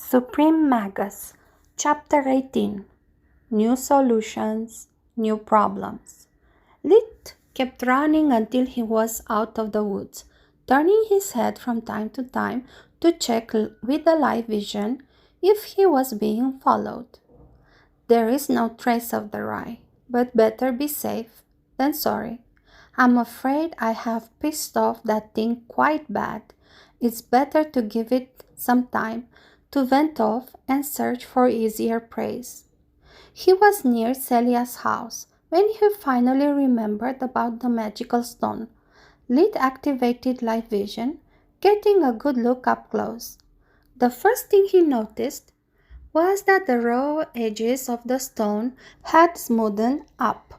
Supreme Magus, Chapter 18. New Solutions, New Problems. Lit kept running until he was out of the woods, turning his head from time to time to check with the live vision if he was being followed. There is no trace of the rye, but better be safe than sorry. I'm afraid I have pissed off that thing quite bad. It's better to give it some time to vent off and search for easier prey. He was near Celia's house when he finally remembered about the magical stone. Lit activated live vision, getting a good look up close. The first thing he noticed was that the raw edges of the stone had smoothened up.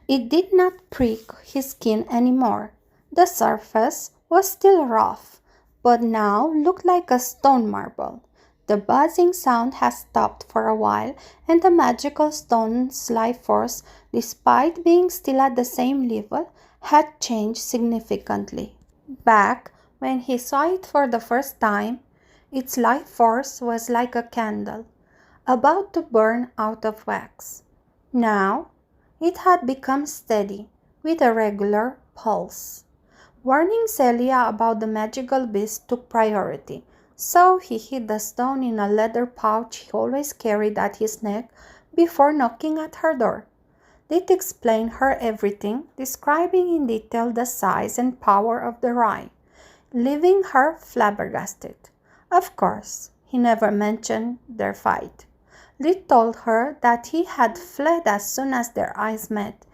It did not prick his skin anymore. The surface was still rough, but now looked like a stone marble. The buzzing sound had stopped for a while, and the magical stone's life force, despite being still at the same level, had changed significantly. Back when he saw it for the first time, its life force was like a candle, about to burn out of wax. Now, it had become steady, with a regular pulse. Warning Celia about the magical beast took priority, so he hid the stone in a leather pouch he always carried at his neck before knocking at her door. Lit explained her everything, describing in detail the size and power of the rye, leaving her flabbergasted. Of course, he never mentioned their fight. Lit told her that he had fled as soon as their eyes met,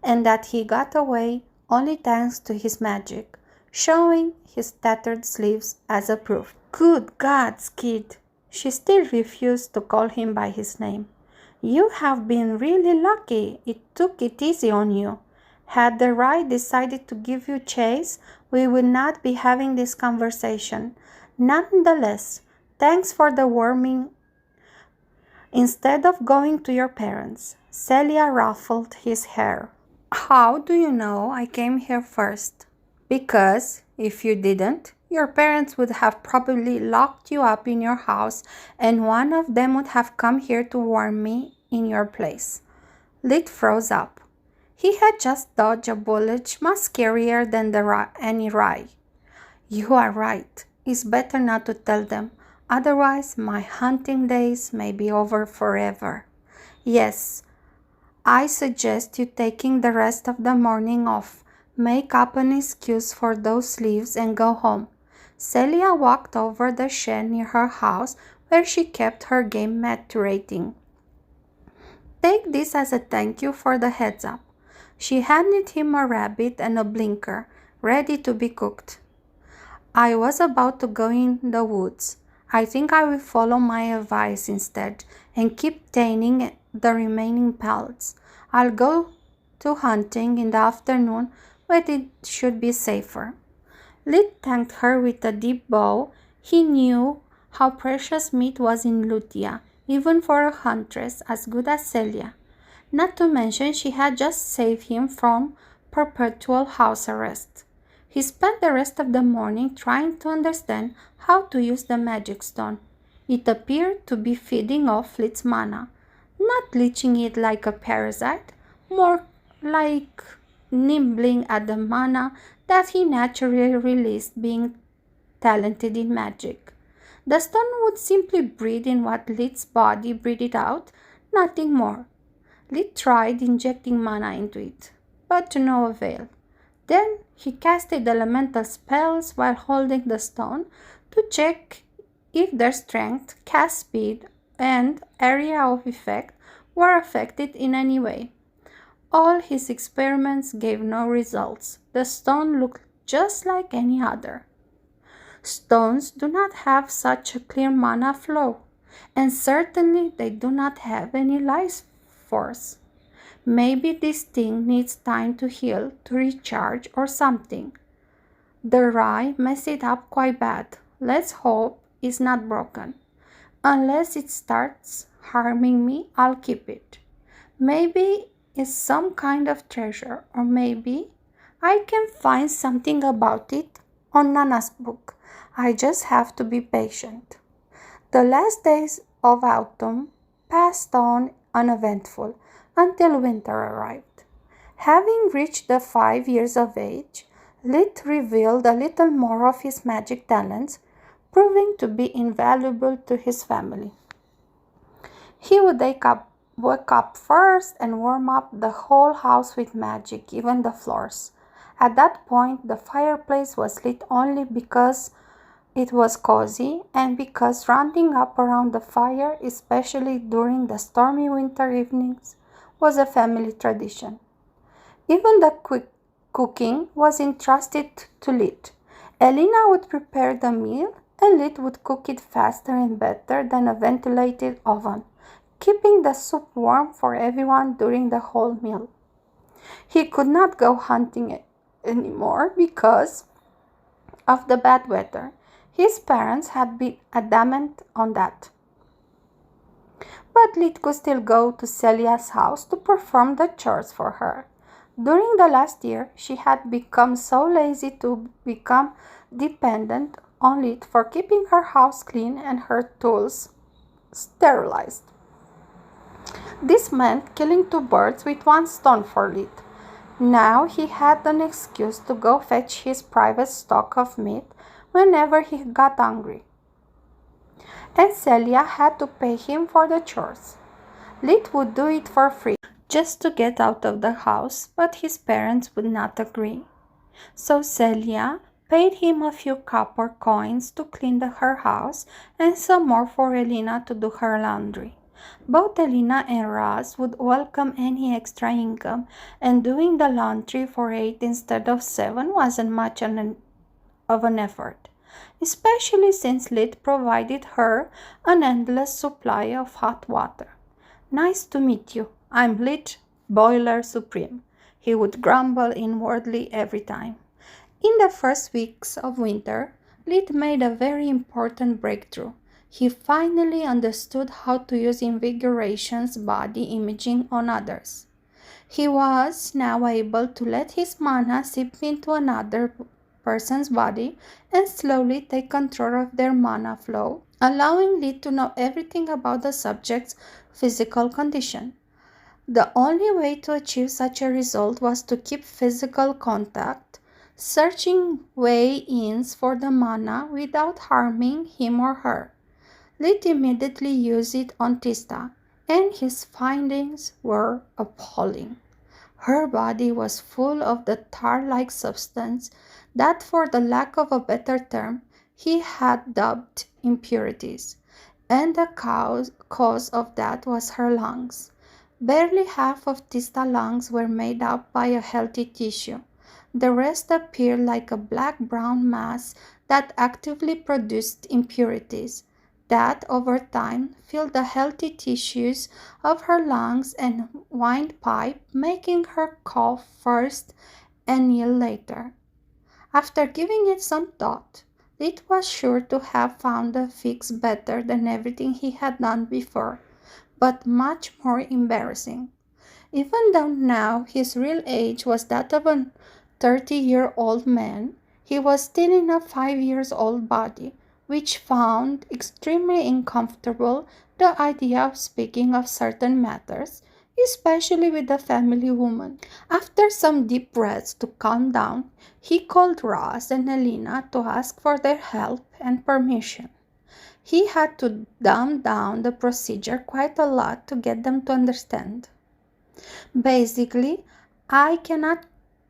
and that he got away only thanks to his magic, showing his tattered sleeves as a proof. Good gods, kid! She still refused to call him by his name. You have been really lucky. It took it easy on you. Had the rye decided to give you chase, we would not be having this conversation. Nonetheless, thanks for the warning. Instead of going to your parents, Celia ruffled his hair. How do you know I came here first? Because if you didn't, your parents would have probably locked you up in your house, and one of them would have come here to warn me in your place. Lit froze up. He had just dodged a bullet much scarier than any rye. You are right. It's better not to tell them. Otherwise, my hunting days may be over forever. Yes, I suggest you taking the rest of the morning off. Make up an excuse for those leaves and go home. Celia walked over the shed near her house where she kept her game maturating. Take this as a thank you for the heads up. She handed him a rabbit and a blinker, ready to be cooked. I was about to go in the woods. I think I will follow my advice instead and keep tanning the remaining pellets. I'll go to hunting in the afternoon when it should be safer. Lit thanked her with a deep bow. He knew how precious meat was in Lutia, even for a huntress as good as Celia. Not to mention she had just saved him from perpetual house arrest. He spent the rest of the morning trying to understand how to use the magic stone. It appeared to be feeding off Lit's mana, not leeching it like a parasite, more like nibbling at the mana that he naturally released, being talented in magic. The stone would simply breathe in what Lit's body breathed out, nothing more. Lit tried injecting mana into it, but to no avail. Then he casted elemental spells while holding the stone to check if their strength, cast speed, and area of effect were affected in any way. All his experiments gave no results. The stone looked just like any other. Stones do not have such a clear mana flow, and certainly they do not have any life force. Maybe this thing needs time to heal, to recharge, or something. The rye messed it up quite bad. Let's hope it's not broken. Unless it starts harming me, I'll keep it. Maybe it's some kind of treasure, or maybe I can find something about it on Nana's book. I just have to be patient. The last days of autumn passed on uneventful until winter arrived. Having reached the 5 years of age, Lit revealed a little more of his magic talents, proving to be invaluable to his family. He would wake up first and warm up the whole house with magic, even the floors. At that point, the fireplace was lit only because it was cozy and because rounding up around the fire, especially during the stormy winter evenings, was a family tradition. Even the quick cooking was entrusted to Lit. Elena would prepare the meal and Lit would cook it faster and better than a ventilated oven, keeping the soup warm for everyone during the whole meal. He could not go hunting anymore because of the bad weather. His parents had been adamant on that. But Lit could still go to Celia's house to perform the chores for her. During the last year, she had become so lazy to become dependent on Lit for keeping her house clean and her tools sterilized. This meant killing 2 birds with 1 stone for Lit. Now he had an excuse to go fetch his private stock of meat whenever he got hungry. And Celia had to pay him for the chores. Lit would do it for free, just to get out of the house, but his parents would not agree. So Celia paid him a few copper coins to clean her house and some more for Elena to do her laundry. Both Elena and Raz would welcome any extra income, and doing the laundry for 8 instead of 7 wasn't much of an effort, especially since Lit provided her an endless supply of hot water. "Nice to meet you. I'm Lit, Boiler Supreme," he would grumble inwardly every time. In the first weeks of winter, Lit made a very important breakthrough. He finally understood how to use Invigoration's body imaging on others. He was now able to let his mana seep into another person's body and slowly take control of their mana flow, allowing Lit to know everything about the subject's physical condition. The only way to achieve such a result was to keep physical contact, searching way-ins for the mana without harming him or her. Lit immediately used it on Tista, and his findings were appalling. Her body was full of the tar-like substance that, for the lack of a better term, he had dubbed impurities, and the cause of that was her lungs. Barely half of Tista's lungs were made up by a healthy tissue. The rest appeared like a black-brown mass that actively produced impurities that, over time, filled the healthy tissues of her lungs and windpipe, making her cough first and ill later. After giving it some thought, Lit was sure to have found a fix better than everything he had done before, but much more embarrassing. Even though now his real age was that of a 30-year-old man, he was still in a 5-year-old body, which found extremely uncomfortable the idea of speaking of certain matters, especially with the family woman. After some deep breaths to calm down, he called Ross and Elena to ask for their help and permission. He had to dumb down the procedure quite a lot to get them to understand. "Basically, I cannot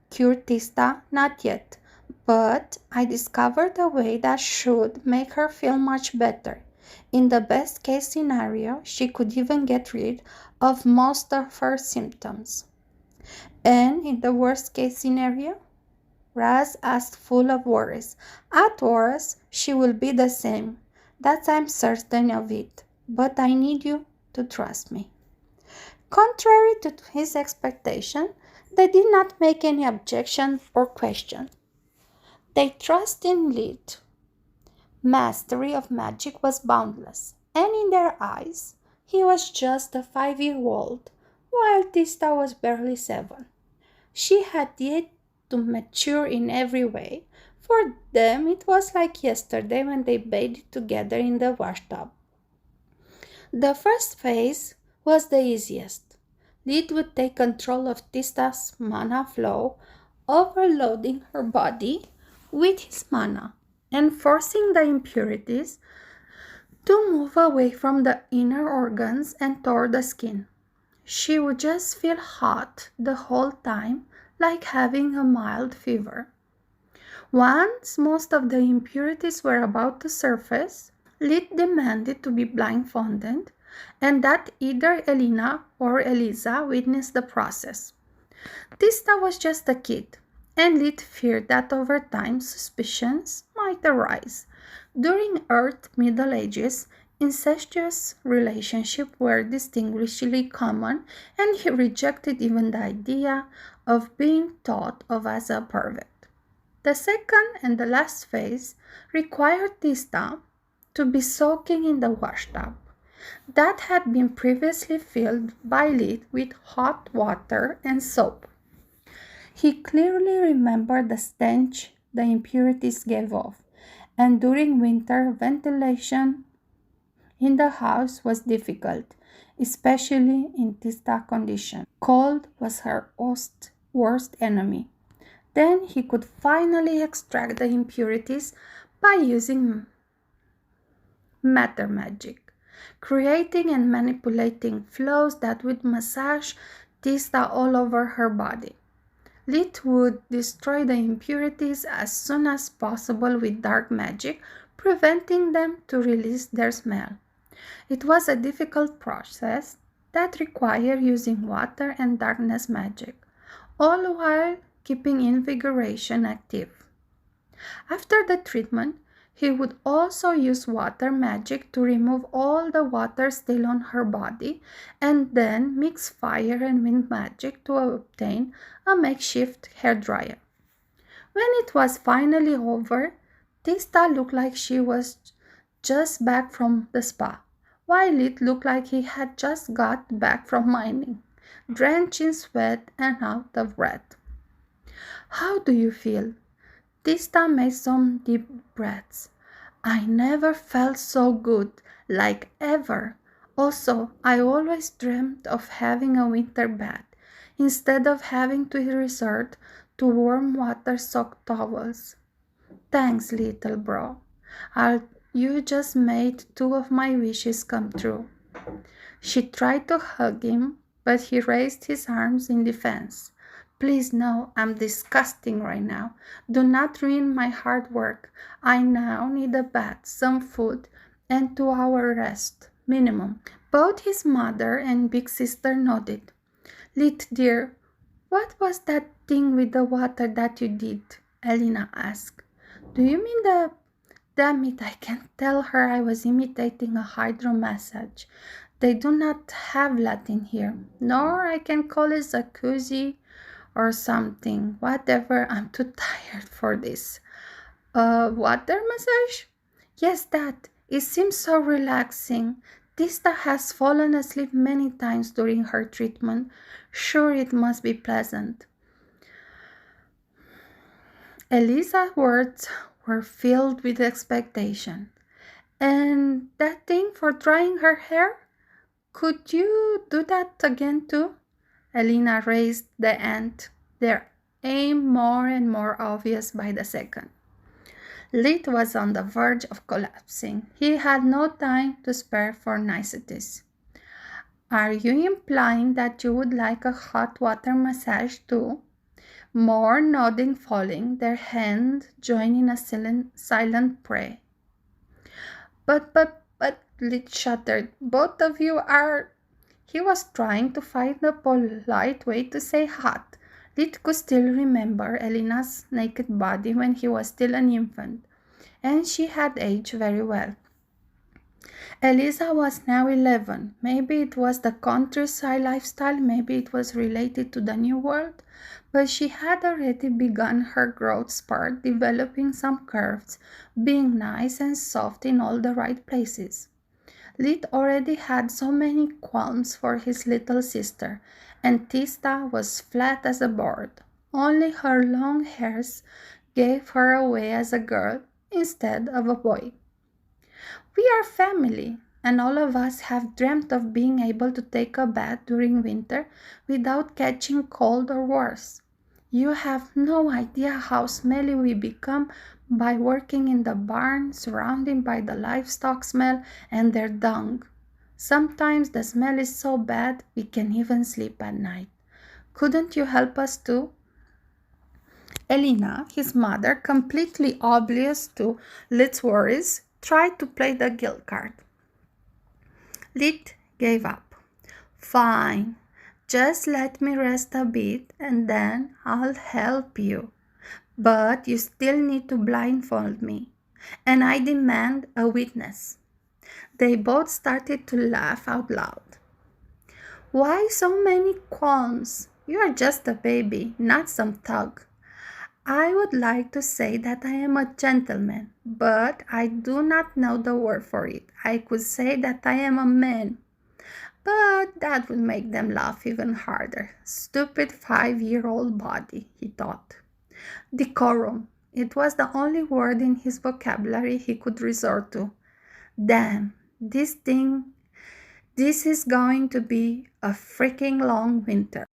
cure Tista, not yet, but I discovered a way that should make her feel much better. In the best case scenario, she could even get rid of most of her symptoms." "And in the worst case scenario?" Raz asked, full of worries. "At worst, she will be the same. That I'm certain of it. But I need you to trust me." Contrary to his expectation, they did not make any objection or question. They trusted in Lit. Mastery of magic was boundless, and in their eyes, he was just a 5-year-old, while Tista was barely 7. She had yet to mature in every way. For them, it was like yesterday when they bathed together in the washtub. The first phase was the easiest. Lid would take control of Tista's mana flow, overloading her body with his mana and forcing the impurities to move away from the inner organs and toward the skin. She would just feel hot the whole time, like having a mild fever. Once most of the impurities were about to surface, Lid demanded to be blindfolded and that either Elena or Eliza witness the process. Tista was just a kid, and Lid feared that over time suspicions might arise. During Earth's Middle Ages, incestuous relationships were distinguishingly common, and he rejected even the idea of being thought of as a pervert. The second and the last phase required Tista to be soaking in the washtub that had been previously filled by Lid with hot water and soap. He clearly remembered the stench the impurities gave off, and during winter, ventilation in the house was difficult, especially in Tista condition. Cold was her worst enemy. Then he could finally extract the impurities by using matter magic, creating and manipulating flows that would massage Tista all over her body. Lid would destroy the impurities as soon as possible with dark magic, preventing them to release their smell. It was a difficult process that required using water and darkness magic, all while keeping invigoration active. After the treatment, he would also use water magic to remove all the water still on her body and then mix fire and wind magic to obtain a makeshift hairdryer. When it was finally over, Tista looked like she was just back from the spa, while it looked like he had just got back from mining, drenched in sweat and out of breath. "How do you feel?" Tista made some deep breaths. "I never felt so good, like ever. Also, I always dreamt of having a winter bath, instead of having to resort to warm water-soaked towels. Thanks, little bro. You just made two of my wishes come true." She tried to hug him, but he raised his arms in defense. "Please no, I'm disgusting right now. Do not ruin my hard work. I now need a bath, some food, and 2 hour rest, minimum." Both his mother and big sister nodded. "Lit dear, what was that thing with the water that you did?" Elena asked. "Do you mean the... Damn it, I can't tell her I was imitating a hydro massage. They do not have Latin here, nor I can call it jacuzzi or something. Whatever, I'm too tired for this." Water massage?" "Yes, that. It seems so relaxing. Tista has fallen asleep many times during her treatment. Sure, it must be pleasant." Elisa's words were filled with expectation. "And that thing for drying her hair? Could you do that again too?" Elena raised the ant, their aim more and more obvious by the second. Lid was on the verge of collapsing. He had no time to spare for niceties. "Are you implying that you would like a hot water massage too?" More nodding following, their hands joined in a silent prayer. But, Lid shuddered. "Both of you are..." He was trying to find a polite way to say hot. Lid could still remember Elena's naked body when he was still an infant, and she had aged very well. Eliza was now 11. Maybe it was the countryside lifestyle, maybe it was related to the New World, but she had already begun her growth spurt, developing some curves, being nice and soft in all the right places. Lid already had so many qualms for his little sister, and Tista was flat as a board. Only her long hairs gave her away as a girl instead of a boy. "We are family, and all of us have dreamt of being able to take a bath during winter without catching cold or worse. You have no idea how smelly we become by working in the barn, surrounded by the livestock smell and their dung. Sometimes the smell is so bad we can't even sleep at night. Couldn't you help us too? Elena, his mother, completely oblivious to Lid's worries, tried to play the guilt card. Lid gave up. Fine, just let me rest a bit and then I'll help you. But you still need to blindfold me, and I demand a witness. They both started to laugh out loud. Why so many qualms? You are just a baby, not some thug. I would like to say that I am a gentleman, but I do not know the word for it. I could say that I am a man, but that would make them laugh even harder. Stupid 5-year-old body, he thought. Decorum. It was the only word in his vocabulary he could resort to. Damn, this is going to be a freaking long winter.